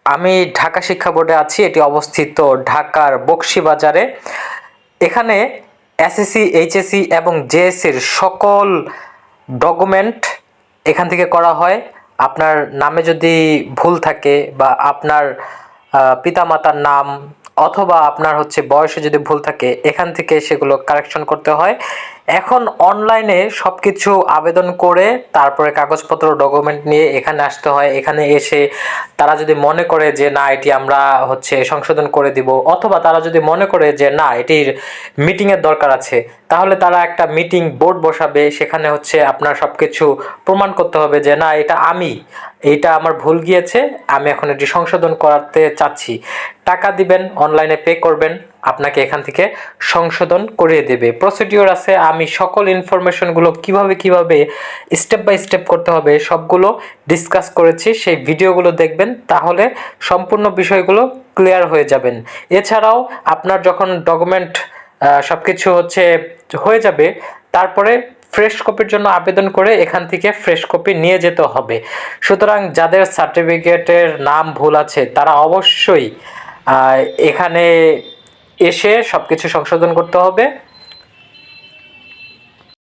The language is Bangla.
আমি ঢাকা শিক্ষা বোর্ডে আছি, এটি অবস্থিত ঢাকার বকশীবাজারে। এখানে এসএসসি, এইচএসসি এবং জেএসসির সকল ডকুমেন্ট এখান থেকে করা হয়। আপনার নামে যদি ভুল থাকে বা আপনার পিতামাতার নাম অথবা আপনার বয়সে যদি ভুল থাকে, এখান থেকে সেগুলো কারেকশন করতে হয়। এখন অনলাইনে সব কিছু আবেদন করে তারপরে কাগজপত্র ডকুমেন্ট নিয়ে এখানে আসতে হয়। এখানে এসে তারা যদি মনে করে যে না এটি আমরা সংশোধন করে দিব, অথবা তারা যদি মনে করে যে না এটির মিটিংয়ের দরকার আছে, তাহলে তারা একটা মিটিং বোর্ড বসাবে। সেখানে আপনার সব কিছু প্রমাণ করতে হবে যে না এইটা আমার ভুল গিয়েছে, আমি এখন এটি সংশোধন করাতে চাচ্ছি। টাকা দিবেন, অনলাইনে পে করবেন, আপনাকে এখান থেকে সংশোধন করিয়ে দেবে। প্রসিডিওর আছে, আমি সকল ইনফরমেশনগুলো কিভাবে স্টেপ বাই স্টেপ করতে হবে সবগুলো ডিসকাস করেছি। সেই ভিডিওগুলো দেখবেন, তাহলে সম্পূর্ণ বিষয়গুলো ক্লিয়ার হয়ে যাবেন। এছাড়াও আপনার যখন ডকুমেন্ট সব কিছু হয়ে যাবে, তারপরে ফ্রেশ কপির জন্য আবেদন করে এখান থেকে ফ্রেশ কপি নিয়ে যেতে হবে। সুতরাং যাদের সার্টিফিকেটের নাম ভুল আছে তারা অবশ্যই এখানে এসে সব কিছু সংশোধন করতে হবে।